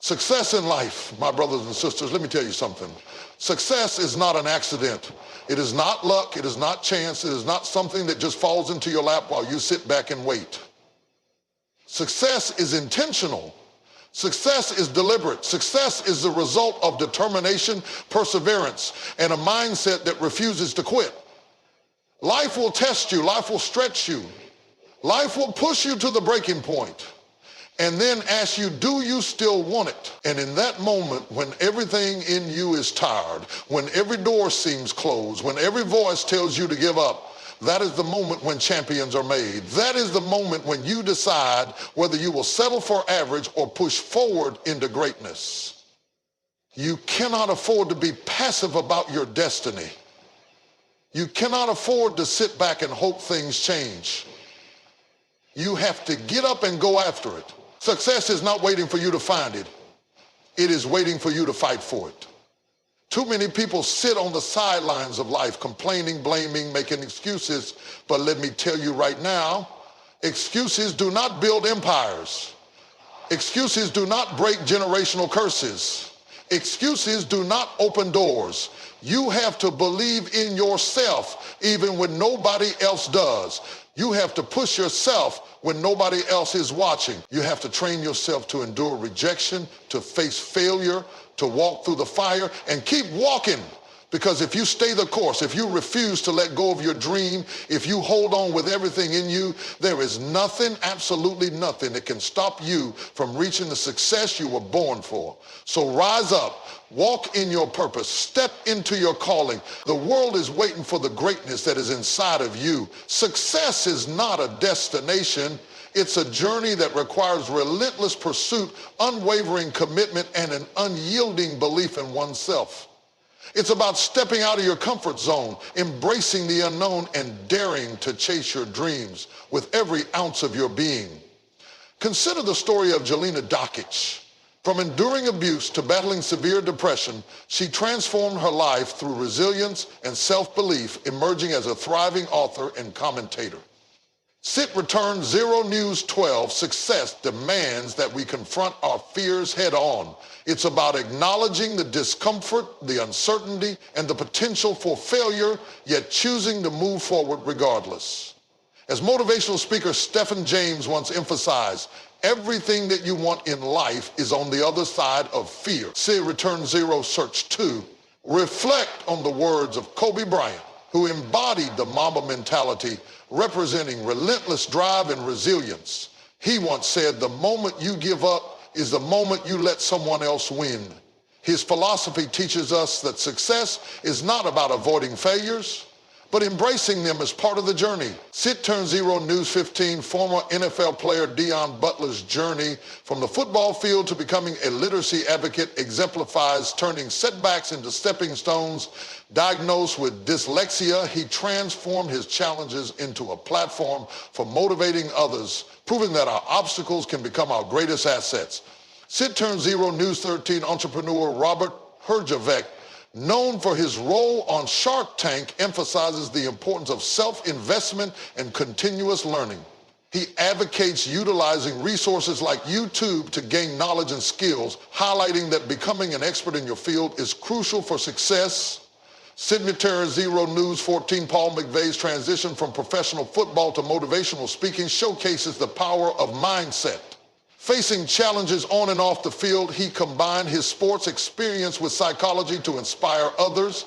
Success in life, my brothers and sisters, let me tell you something. Success is not an accident. It is not luck. It is not chance. It is not something that just falls into your lap while you sit back and wait. Success is intentional. Success is deliberate. Success is the result of determination, perseverance, and a mindset that refuses to quit. Life will test you. Life will stretch you. Life will push you to the breaking point and then ask you, do you still want it? And in that moment, when everything in you is tired, when every door seems closed, when every voice tells you to give up, that is the moment when champions are made. That is the moment when you decide whether you will settle for average or push forward into greatness. You cannot afford to be passive about your destiny. You cannot afford to sit back and hope things change. You have to get up and go after it. Success is not waiting for you to find it. It is waiting for you to fight for it. Too many people sit on the sidelines of life, complaining, blaming, making excuses. But let me tell you right now, excuses do not build empires. Excuses do not break generational curses. Excuses do not open doors. You have to believe in yourself even when nobody else does. You have to push yourself when nobody else is watching. You have to train yourself to endure rejection, to face failure, to walk through the fire and keep walking. Because if you stay the course, if you refuse to let go of your dream, if you hold on with everything in you, there is nothing, absolutely nothing that can stop you from reaching the success you were born for. So rise up, walk in your purpose, step into your calling. The world is waiting for the greatness that is inside of you. Success is not a destination. It's a journey that requires relentless pursuit, unwavering commitment, and an unyielding belief in oneself. It's about stepping out of your comfort zone, embracing the unknown, and daring to chase your dreams with every ounce of your being. Consider the story of Jelena Dokic. From enduring abuse to battling severe depression, she transformed her life through resilience and self-belief, emerging as a thriving author and commentator. Sit Return 0 News 12, success demands that we confront our fears head on. It's about acknowledging the discomfort, the uncertainty, and the potential for failure, yet choosing to move forward regardless. As motivational speaker Stephen James once emphasized, everything that you want in life is on the other side of fear. See Return 0 Search 2. Reflect on the words of Kobe Bryant, who embodied the Mamba mentality, representing relentless drive and resilience. He once said, the moment you give up is the moment you let someone else win. His philosophy teaches us that success is not about avoiding failures, but embracing them as part of the journey. Sit Turn 0 News 15, former NFL player Deion Butler's journey from the football field to becoming a literacy advocate exemplifies turning setbacks into stepping stones. Diagnosed with dyslexia, he transformed his challenges into a platform for motivating others, proving that our obstacles can become our greatest assets. Sit Turn 0 News 13 entrepreneur Robert Herjavec, known for his role on Shark Tank, emphasizes the importance of self-investment and continuous learning. He advocates utilizing resources like YouTube to gain knowledge and skills, highlighting that becoming an expert in your field is crucial for success. Signature 0 News 14, Paul McVay's transition from professional football to motivational speaking showcases the power of mindset. Facing challenges on and off the field, he combined his sports experience with psychology to inspire others,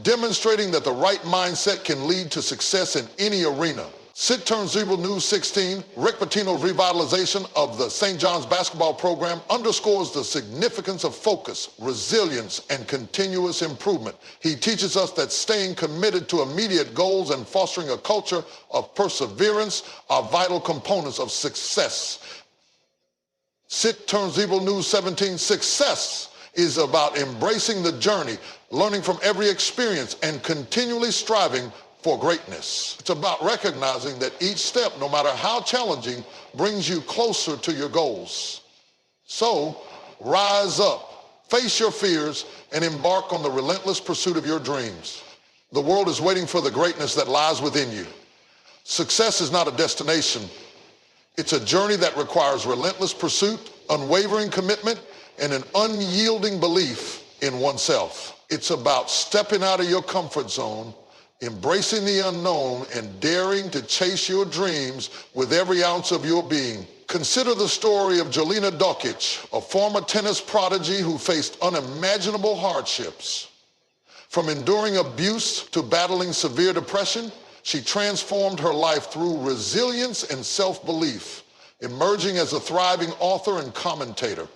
demonstrating that the right mindset can lead to success in any arena. Sit Turn 0 News 16, Rick Pitino's revitalization of the St. John's basketball program underscores the significance of focus, resilience, and continuous improvement. He teaches us that staying committed to immediate goals and fostering a culture of perseverance are vital components of success. Sit Turn 0 News 17, success is about embracing the journey, learning from every experience, and continually striving for greatness. It's about recognizing that each step, no matter how challenging, brings you closer to your goals. So, rise up, face your fears, and embark on the relentless pursuit of your dreams. The world is waiting for the greatness that lies within you. Success is not a destination. It's a journey that requires relentless pursuit, unwavering commitment, and an unyielding belief in oneself. It's about stepping out of your comfort zone, embracing the unknown, and daring to chase your dreams with every ounce of your being. Consider the story of Jelena Dokic, a former tennis prodigy who faced unimaginable hardships. From enduring abuse to battling severe depression, she transformed her life through resilience and self-belief, emerging as a thriving author and commentator.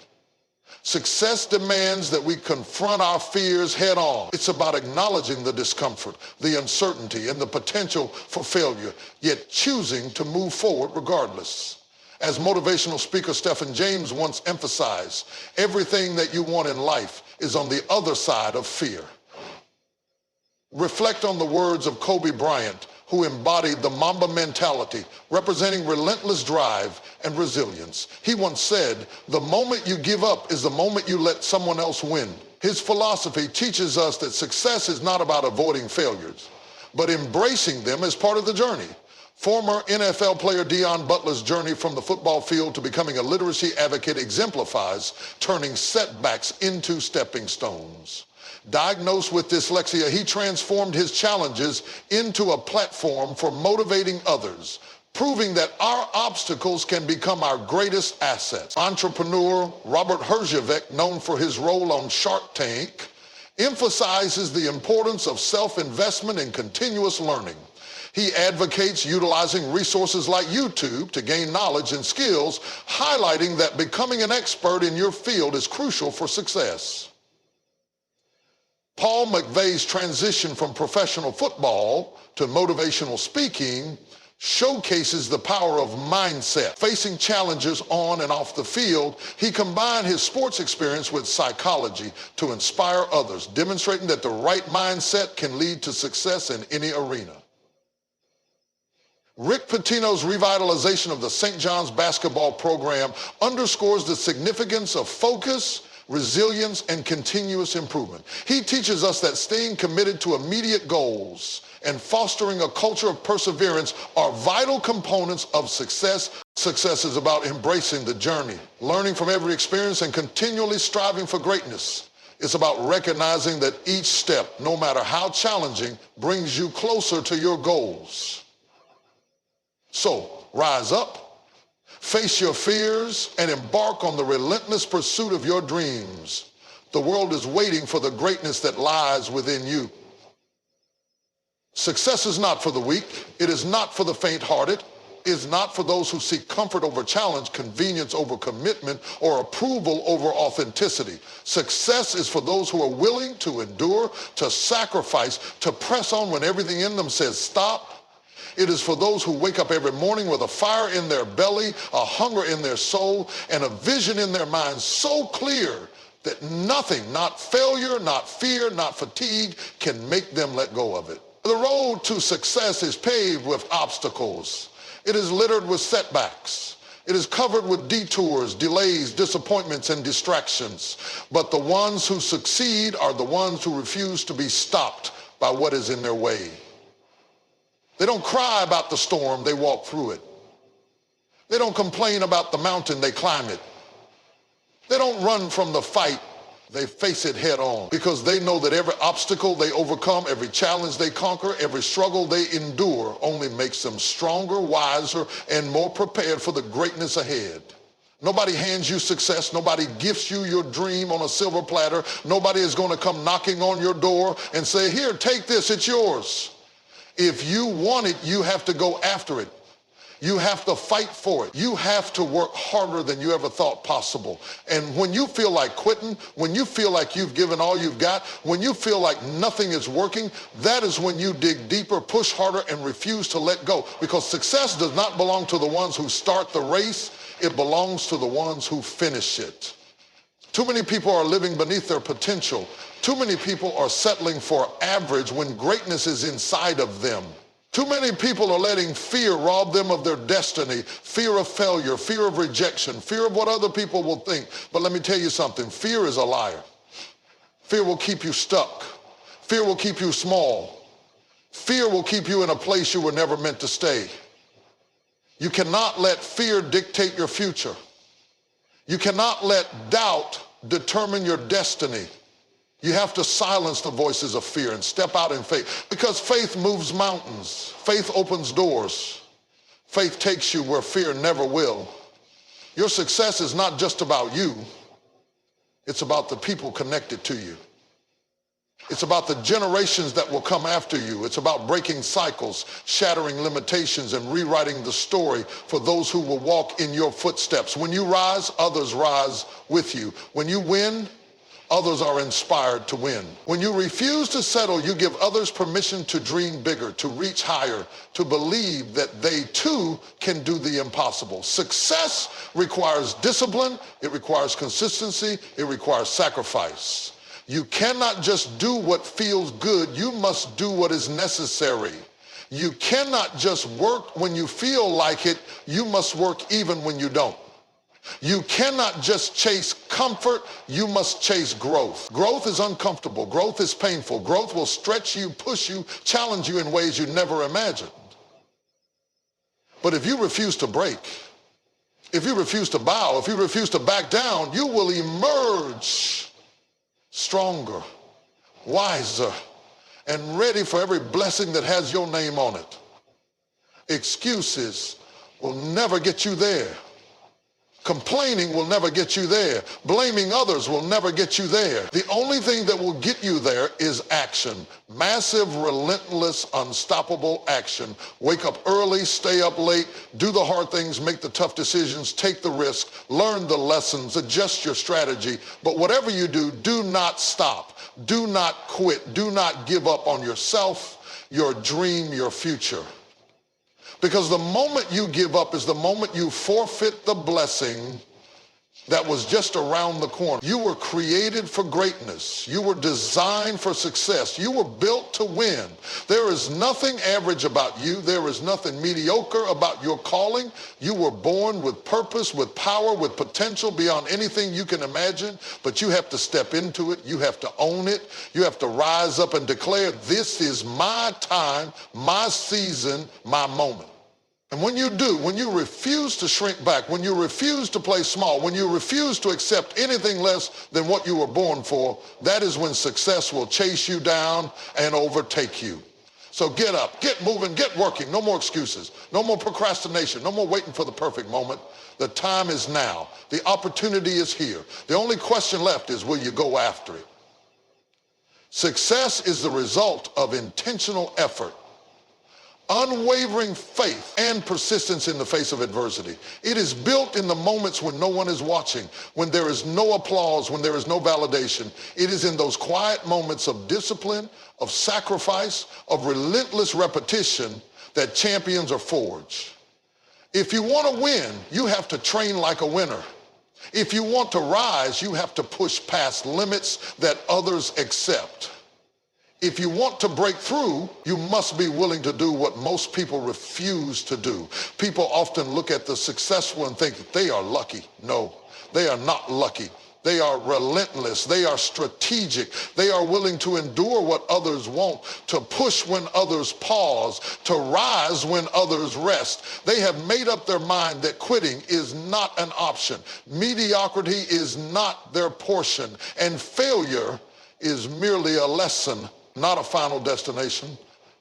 Success demands that we confront our fears head on. It's about acknowledging the discomfort, the uncertainty, and the potential for failure, yet choosing to move forward regardless. As motivational speaker Stephen James once emphasized, everything that you want in life is on the other side of fear. Reflect on the words of Kobe Bryant, who embodied the Mamba mentality, representing relentless drive and resilience. He once said, "The moment you give up is the moment you let someone else win." His philosophy teaches us that success is not about avoiding failures, but embracing them as part of the journey. Former NFL player Deion Butler's journey from the football field to becoming a literacy advocate exemplifies turning setbacks into stepping stones. Diagnosed with dyslexia, he transformed his challenges into a platform for motivating others, proving that our obstacles can become our greatest assets. Entrepreneur Robert Herjavec, known for his role on Shark Tank, emphasizes the importance of self-investment and continuous learning. He advocates utilizing resources like YouTube to gain knowledge and skills, highlighting that becoming an expert in your field is crucial for success. Paul McVeigh's transition from professional football to motivational speaking showcases the power of mindset. Facing challenges on and off the field, he combined his sports experience with psychology to inspire others, demonstrating that the right mindset can lead to success in any arena. Rick Pitino's revitalization of the St. John's basketball program underscores the significance of focus, resilience, and continuous improvement. He teaches us that staying committed to immediate goals and fostering a culture of perseverance are vital components of success. Success is about embracing the journey, learning from every experience, and continually striving for greatness. It's about recognizing that each step, no matter how challenging, brings you closer to your goals. So, rise up, face your fears, and embark on the relentless pursuit of your dreams. The world is waiting for the greatness that lies within you. Success is not for the weak. It is not for the faint-hearted. It is not for those who seek comfort over challenge, convenience over commitment, or approval over authenticity. Success is for those who are willing to endure, to sacrifice, to press on when everything in them says stop. It is for those who wake up every morning with a fire in their belly, a hunger in their soul, and a vision in their mind so clear that nothing, not failure, not fear, not fatigue, can make them let go of it. The road to success is paved with obstacles. It is littered with setbacks. It is covered with detours, delays, disappointments, and distractions. But the ones who succeed are the ones who refuse to be stopped by what is in their way. They don't cry about the storm, they walk through it. They don't complain about the mountain, they climb it. They don't run from the fight, they face it head on, because they know that every obstacle they overcome, every challenge they conquer, every struggle they endure only makes them stronger, wiser, and more prepared for the greatness ahead. Nobody hands you success. Nobody gifts you your dream on a silver platter. Nobody is going to come knocking on your door and say, "Here, take this, it's yours." If you want it, you have to go after it. You have to fight for it. You have to work harder than you ever thought possible. And when you feel like quitting, when you feel like you've given all you've got, when you feel like nothing is working, that is when you dig deeper, push harder, and refuse to let go. Because success does not belong to the ones who start the race. It belongs to the ones who finish it. Too many people are living beneath their potential. Too many people are settling for average when greatness is inside of them. Too many people are letting fear rob them of their destiny. Fear of failure, fear of rejection, fear of what other people will think. But let me tell you something, fear is a liar. Fear will keep you stuck. Fear will keep you small. Fear will keep you in a place you were never meant to stay. You cannot let fear dictate your future. You cannot let doubt determine your destiny. You have to silence the voices of fear and step out in faith, because faith moves mountains. Faith opens doors. Faith takes you where fear never will. Your success is not just about you. It's about the people connected to you. It's about the generations that will come after you. It's about breaking cycles, shattering limitations, and rewriting the story for those who will walk in your footsteps. When you rise, others rise with you. When you win, others are inspired to win. When you refuse to settle, you give others permission to dream bigger, to reach higher, to believe that they too can do the impossible. Success requires discipline, it requires consistency, it requires sacrifice. You cannot just do what feels good, you must do what is necessary. You cannot just work when you feel like it, you must work even when you don't. You cannot just chase comfort, you must chase growth. Growth is uncomfortable, growth is painful, growth will stretch you, push you, challenge you in ways you never imagined. But if you refuse to break, if you refuse to bow, if you refuse to back down, you will emerge stronger, wiser, and ready for every blessing that has your name on it. Excuses will never get you there. Complaining will never get you there. Blaming others will never get you there. The only thing that will get you there is action. Massive, relentless, unstoppable action. Wake up early, stay up late, do the hard things, make the tough decisions, take the risk, learn the lessons, adjust your strategy. But whatever you do, do not stop. Do not quit. Do not give up on yourself, your dream, your future. Because the moment you give up is the moment you forfeit the blessing that was just around the corner. You were created for greatness. You were designed for success. You were built to win. There is nothing average about you. There is nothing mediocre about your calling. You were born with purpose, with power, with potential beyond anything you can imagine, but you have to step into it. You have to own it. You have to rise up and declare, this is my time, my season, my moment. And when you do, when you refuse to shrink back, when you refuse to play small, when you refuse to accept anything less than what you were born for, that is when success will chase you down and overtake you. So get up, get moving, get working. No more excuses, no more procrastination, no more waiting for the perfect moment. The time is now. The opportunity is here. The only question left is, will you go after it? Success is the result of intentional effort, unwavering faith, and persistence in the face of adversity. It is built in the moments when no one is watching, when there is no applause, when there is no validation. It is in those quiet moments of discipline, of sacrifice, of relentless repetition that champions are forged. If you want to win, you have to train like a winner. If you want to rise, you have to push past limits that others accept. If you want to break through, you must be willing to do what most people refuse to do. People often look at the successful and think that they are lucky. No, they are not lucky. They are relentless. They are strategic. They are willing to endure what others won't, to push when others pause, to rise when others rest. They have made up their mind that quitting is not an option. Mediocrity is not their portion, and failure is merely a lesson, not a final destination.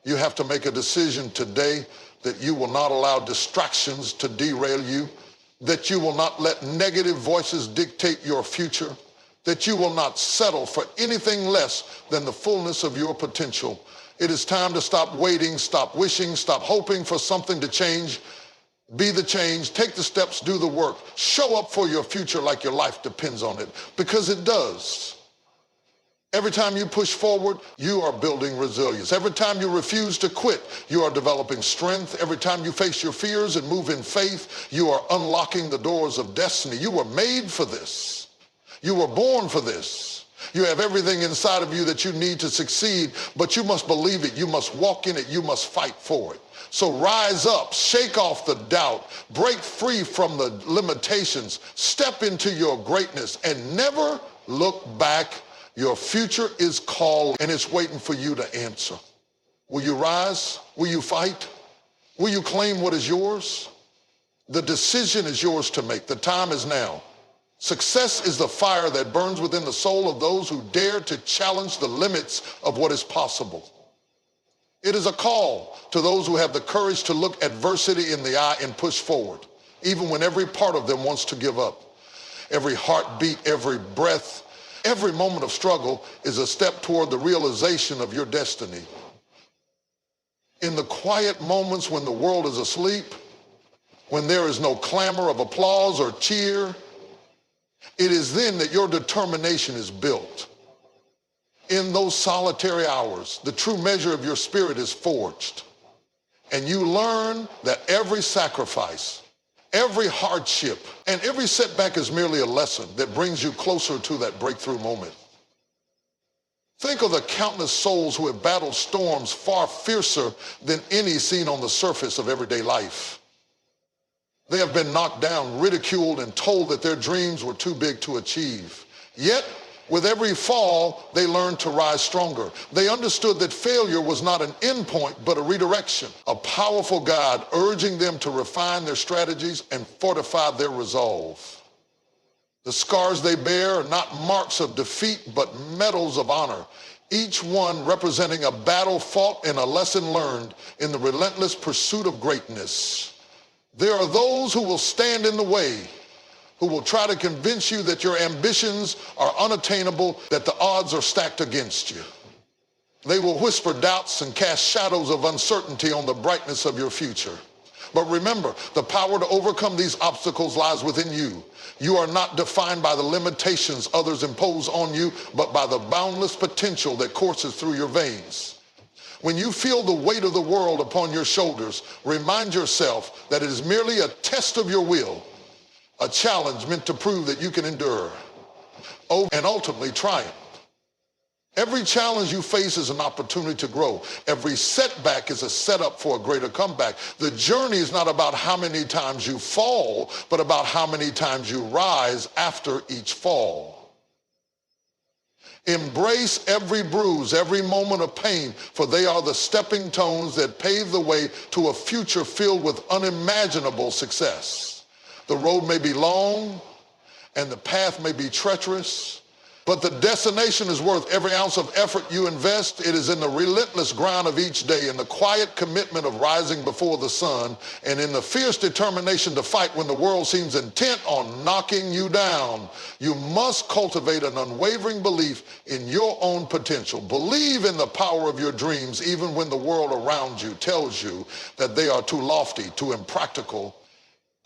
You have to make a decision today that you will not allow distractions to derail you, that you will not let negative voices dictate your future, that you will not settle for anything less than the fullness of your potential. It is time to stop waiting, stop wishing, stop hoping for something to change. Be the change, take the steps, do the work. Show up for your future like your life depends on it, because it does. Every time you push forward, you are building resilience. Every time you refuse to quit, you are developing strength. Every time you face your fears and move in faith, you are unlocking the doors of destiny. You were made for this. You were born for this. You have everything inside of you that you need to succeed, but you must believe it. You must walk in it. You must fight for it. So rise up, shake off the doubt, break free from the limitations, step into your greatness, and never look back. Your future is called, and it's waiting for you to answer. Will you rise? Will you fight? Will you claim what is yours? The decision is yours to make. The time is now. Success is the fire that burns within the soul of those who dare to challenge the limits of what is possible. It is a call to those who have the courage to look adversity in the eye and push forward, even when every part of them wants to give up. Every heartbeat, every breath, every moment of struggle is a step toward the realization of your destiny. In the quiet moments when the world is asleep, when there is no clamor of applause or cheer, it is then that your determination is built. In those solitary hours, the true measure of your spirit is forged. And you learn that every sacrifice, every hardship, and every setback is merely a lesson that brings you closer to that breakthrough moment. Think of the countless souls who have battled storms far fiercer than any seen on the surface of everyday life. They have been knocked down, ridiculed, and told that their dreams were too big to achieve. Yet, with every fall, they learned to rise stronger. They understood that failure was not an endpoint, but a redirection, a powerful guide urging them to refine their strategies and fortify their resolve. The scars they bear are not marks of defeat, but medals of honor, each one representing a battle fought and a lesson learned in the relentless pursuit of greatness. There are those who will stand in the way, who will try to convince you that your ambitions are unattainable, that the odds are stacked against you. They will whisper doubts and cast shadows of uncertainty on the brightness of your future. But remember, the power to overcome these obstacles lies within you. You are not defined by the limitations others impose on you, but by the boundless potential that courses through your veins. When you feel the weight of the world upon your shoulders, remind yourself that it is merely a test of your will, a challenge meant to prove that you can endure and ultimately triumph. Every challenge you face is an opportunity to grow. Every setback is a setup for a greater comeback. The journey is not about how many times you fall, but about how many times you rise after each fall. Embrace every bruise, every moment of pain, for they are the stepping stones that pave the way to a future filled with unimaginable success. The road may be long and the path may be treacherous, but the destination is worth every ounce of effort you invest. It is in the relentless grind of each day, in the quiet commitment of rising before the sun, and in the fierce determination to fight when the world seems intent on knocking you down. You must cultivate an unwavering belief in your own potential. Believe in the power of your dreams, even when the world around you tells you that they are too lofty, too impractical,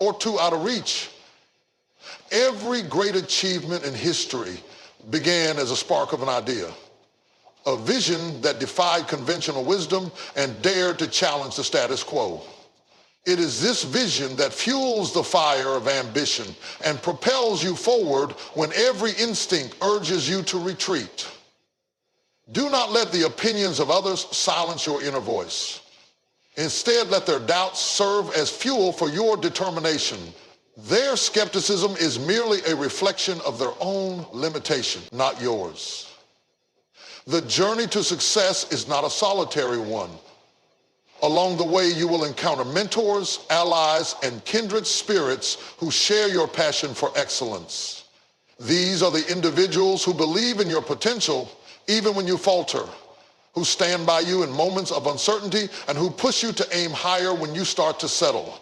or too out of reach. Every great achievement in history began as a spark of an idea, a vision that defied conventional wisdom and dared to challenge the status quo. It is this vision that fuels the fire of ambition and propels you forward when every instinct urges you to retreat. Do not let the opinions of others silence your inner voice. Instead, let their doubts serve as fuel for your determination. Their skepticism is merely a reflection of their own limitation, not yours. The journey to success is not a solitary one. Along the way, you will encounter mentors, allies, and kindred spirits who share your passion for excellence. These are the individuals who believe in your potential even when you falter, who stand by you in moments of uncertainty, and who push you to aim higher when you start to settle.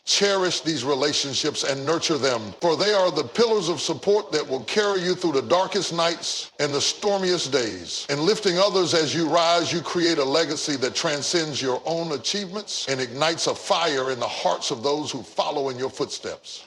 Cherish these relationships and nurture them, for they are the pillars of support that will carry you through the darkest nights and the stormiest days. In lifting others as you rise, you create a legacy that transcends your own achievements and ignites a fire in the hearts of those who follow in your footsteps.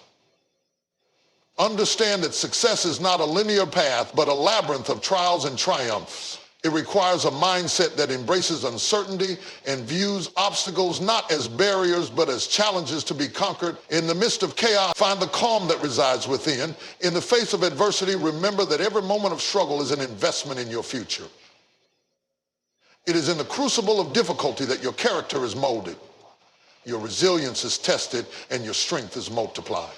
Understand that success is not a linear path, but a labyrinth of trials and triumphs. It requires a mindset that embraces uncertainty and views obstacles not as barriers, but as challenges to be conquered. In the midst of chaos, find the calm that resides within. In the face of adversity, remember that every moment of struggle is an investment in your future. It is in the crucible of difficulty that your character is molded, your resilience is tested, and your strength is multiplied.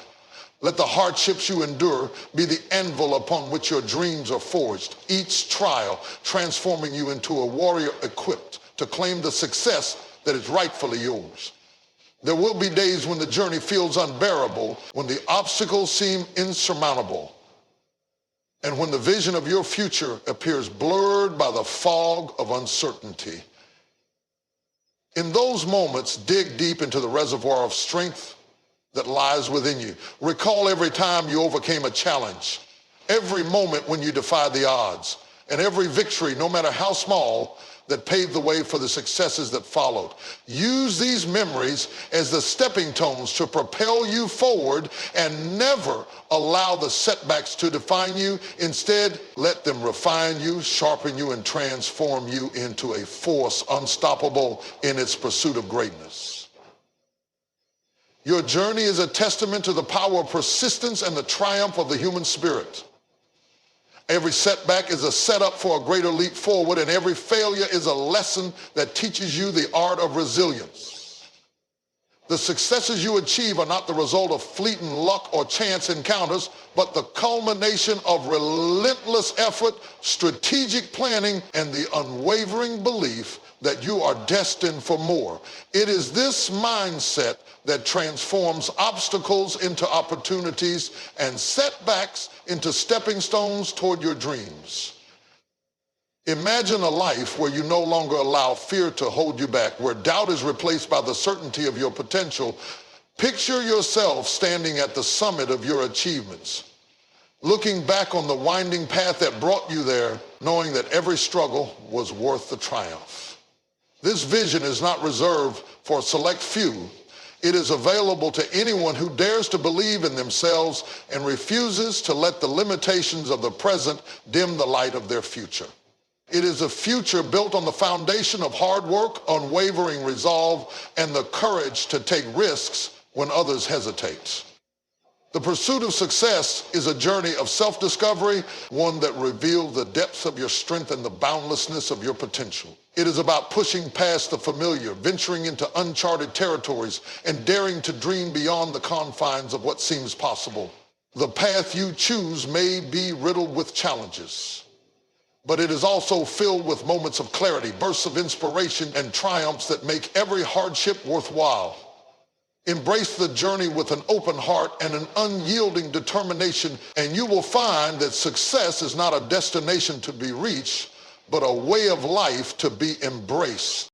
Let the hardships you endure be the anvil upon which your dreams are forged, each trial transforming you into a warrior equipped to claim the success that is rightfully yours. There will be days when the journey feels unbearable, when the obstacles seem insurmountable, and when the vision of your future appears blurred by the fog of uncertainty. In those moments, dig deep into the reservoir of strength that lies within you. Recall every time you overcame a challenge, every moment when you defied the odds, and every victory, no matter how small, that paved the way for the successes that followed. Use these memories as the stepping stones to propel you forward, and never allow the setbacks to define you. Instead, let them refine you, sharpen you, and transform you into a force unstoppable in its pursuit of greatness. Your journey is a testament to the power of persistence and the triumph of the human spirit. Every setback is a setup for a greater leap forward, and every failure is a lesson that teaches you the art of resilience. The successes you achieve are not the result of fleeting luck or chance encounters, but the culmination of relentless effort, strategic planning, and the unwavering belief that you are destined for more. It is this mindset that transforms obstacles into opportunities and setbacks into stepping stones toward your dreams. Imagine a life where you no longer allow fear to hold you back, where doubt is replaced by the certainty of your potential. Picture yourself standing at the summit of your achievements, looking back on the winding path that brought you there, knowing that every struggle was worth the triumph. This vision is not reserved for a select few. It is available to anyone who dares to believe in themselves and refuses to let the limitations of the present dim the light of their future. It is a future built on the foundation of hard work, unwavering resolve, and the courage to take risks when others hesitate. The pursuit of success is a journey of self-discovery, one that reveals the depths of your strength and the boundlessness of your potential. It is about pushing past the familiar, venturing into uncharted territories, and daring to dream beyond the confines of what seems possible. The path you choose may be riddled with challenges, but it is also filled with moments of clarity, bursts of inspiration, and triumphs that make every hardship worthwhile. Embrace the journey with an open heart and an unyielding determination, and you will find that success is not a destination to be reached, but a way of life to be embraced.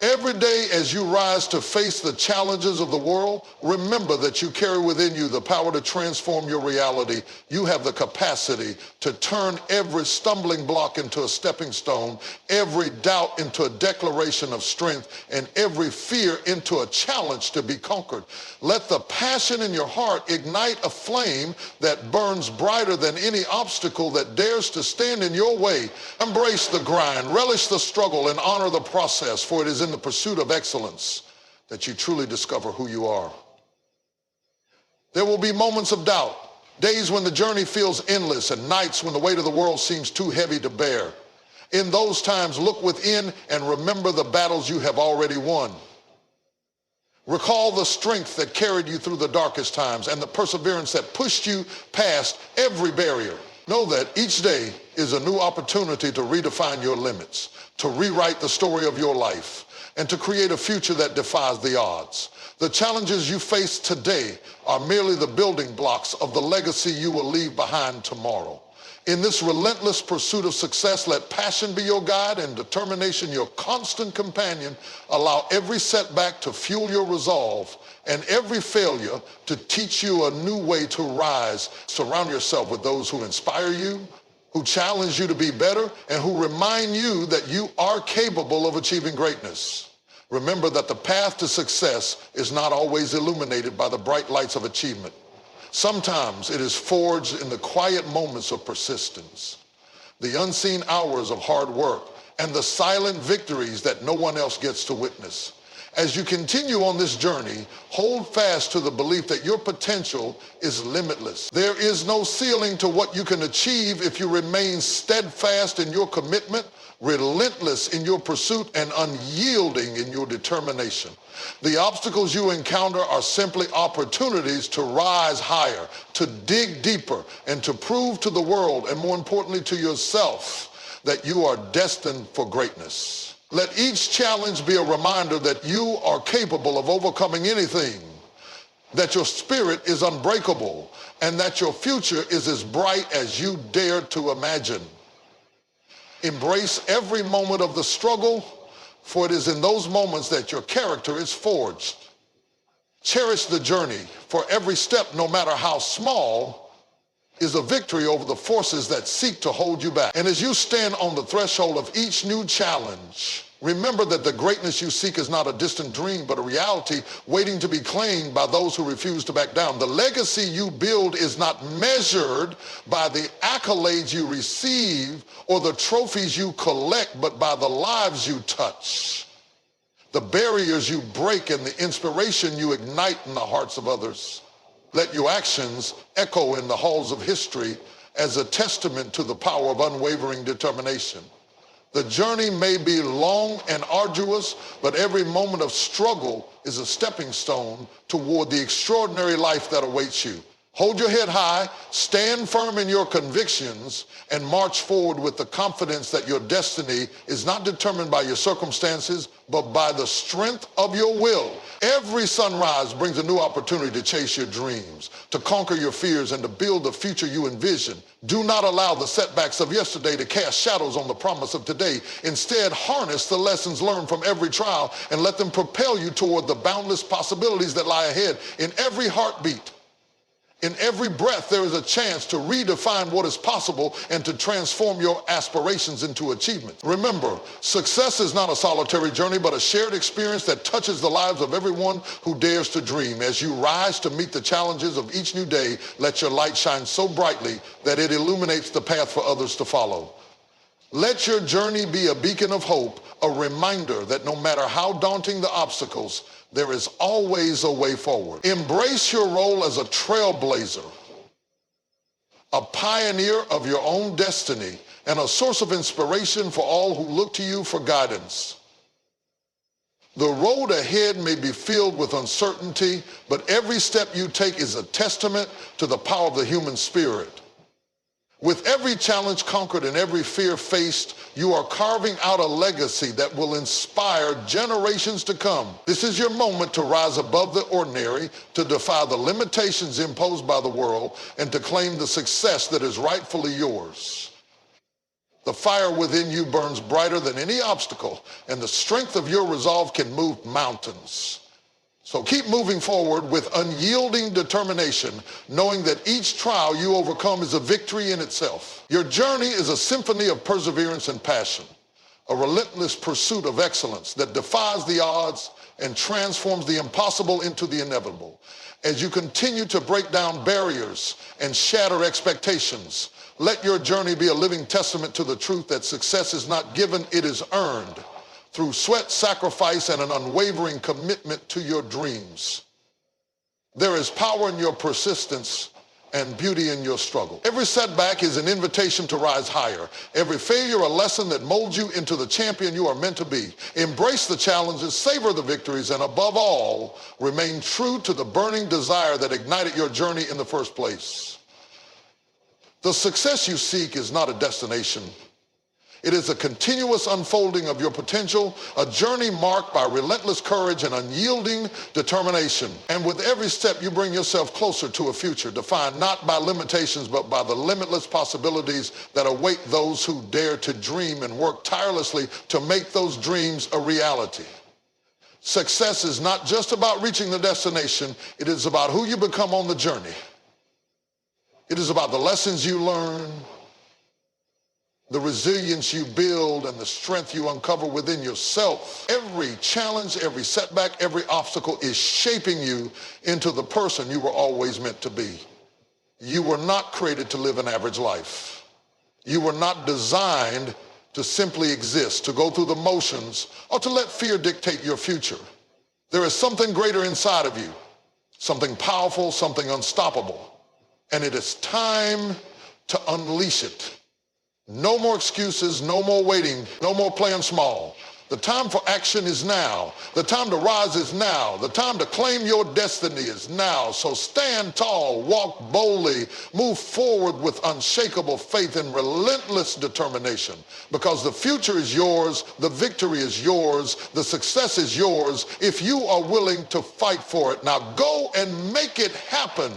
Every day as you rise to face the challenges of the world, remember that you carry within you the power to transform your reality. You have the capacity to turn every stumbling block into a stepping stone, every doubt into a declaration of strength, and every fear into a challenge to be conquered. Let the passion in your heart ignite a flame that burns brighter than any obstacle that dares to stand in your way. Embrace the grind, relish the struggle, and honor the process, for it is in the pursuit of excellence that you truly discover who you are. There will be moments of doubt, days when the journey feels endless, and nights when the weight of the world seems too heavy to bear. In those times, look within and remember the battles you have already won. Recall the strength that carried you through the darkest times and the perseverance that pushed you past every barrier. Know that each day is a new opportunity to redefine your limits, to rewrite the story of your life, and to create a future that defies the odds. The challenges you face today are merely the building blocks of the legacy you will leave behind tomorrow. In this relentless pursuit of success, let passion be your guide and determination your constant companion. Allow every setback to fuel your resolve and every failure to teach you a new way to rise. Surround yourself with those who inspire you, who challenge you to be better, and who remind you that you are capable of achieving greatness. Remember that the path to success is not always illuminated by the bright lights of achievement. Sometimes it is forged in the quiet moments of persistence, the unseen hours of hard work, and the silent victories that no one else gets to witness. As you continue on this journey, hold fast to the belief that your potential is limitless. There is no ceiling to what you can achieve if you remain steadfast in your commitment, relentless in your pursuit, and unyielding in your determination. The obstacles you encounter are simply opportunities to rise higher, to dig deeper, and to prove to the world, and more importantly to yourself, that you are destined for greatness. Let each challenge be a reminder that you are capable of overcoming anything, that your spirit is unbreakable, and that your future is as bright as you dare to imagine. Embrace every moment of the struggle, for it is in those moments that your character is forged. Cherish the journey, for every step, no matter how small, is a victory over the forces that seek to hold you back. And as you stand on the threshold of each new challenge, remember that the greatness you seek is not a distant dream, but a reality waiting to be claimed by those who refuse to back down. The legacy you build is not measured by the accolades you receive or the trophies you collect, but by the lives you touch, the barriers you break, and the inspiration you ignite in the hearts of others. Let your actions echo in the halls of history as a testament to the power of unwavering determination. The journey may be long and arduous, but every moment of struggle is a stepping stone toward the extraordinary life that awaits you. Hold your head high, stand firm in your convictions, and march forward with the confidence that your destiny is not determined by your circumstances, but by the strength of your will. Every sunrise brings a new opportunity to chase your dreams, to conquer your fears, and to build the future you envision. Do not allow the setbacks of yesterday to cast shadows on the promise of today. Instead, harness the lessons learned from every trial and let them propel you toward the boundless possibilities that lie ahead. In every heartbeat, in every breath, there is a chance to redefine what is possible and to transform your aspirations into achievement. Remember, success is not a solitary journey, but a shared experience that touches the lives of everyone who dares to dream. As you rise to meet the challenges of each new day, let your light shine so brightly that it illuminates the path for others to follow. Let your journey be a beacon of hope, a reminder that no matter how daunting the obstacles, there is always a way forward. Embrace your role as a trailblazer, a pioneer of your own destiny, and a source of inspiration for all who look to you for guidance. The road ahead may be filled with uncertainty, but every step you take is a testament to the power of the human spirit. With every challenge conquered and every fear faced, you are carving out a legacy that will inspire generations to come. This is your moment to rise above the ordinary, to defy the limitations imposed by the world, and to claim the success that is rightfully yours. The fire within you burns brighter than any obstacle, and the strength of your resolve can move mountains. So keep moving forward with unyielding determination, knowing that each trial you overcome is a victory in itself. Your journey is a symphony of perseverance and passion, a relentless pursuit of excellence that defies the odds and transforms the impossible into the inevitable. As you continue to break down barriers and shatter expectations, let your journey be a living testament to the truth that success is not given, it is earned through sweat, sacrifice, and an unwavering commitment to your dreams. There is power in your persistence and beauty in your struggle. Every setback is an invitation to rise higher. Every failure a lesson that molds you into the champion you are meant to be. Embrace the challenges, savor the victories, and above all, remain true to the burning desire that ignited your journey in the first place. The success you seek is not a destination. It is a continuous unfolding of your potential, a journey marked by relentless courage and unyielding determination. And with every step, you bring yourself closer to a future defined not by limitations, but by the limitless possibilities that await those who dare to dream and work tirelessly to make those dreams a reality. Success is not just about reaching the destination, it is about who you become on the journey. It is about the lessons you learn, the resilience you build, and the strength you uncover within yourself. Every challenge, every setback, every obstacle is shaping you into the person you were always meant to be. You were not created to live an average life. You were not designed to simply exist, to go through the motions, or to let fear dictate your future. There is something greater inside of you, something powerful, something unstoppable, and it is time to unleash it. No more excuses, no more waiting, no more playing small. The time for action is now. The time to rise is now. The time to claim your destiny is now. So stand tall, walk boldly, move forward with unshakable faith and relentless determination, because the future is yours, the victory is yours, the success is yours if you are willing to fight for it. Now go and make it happen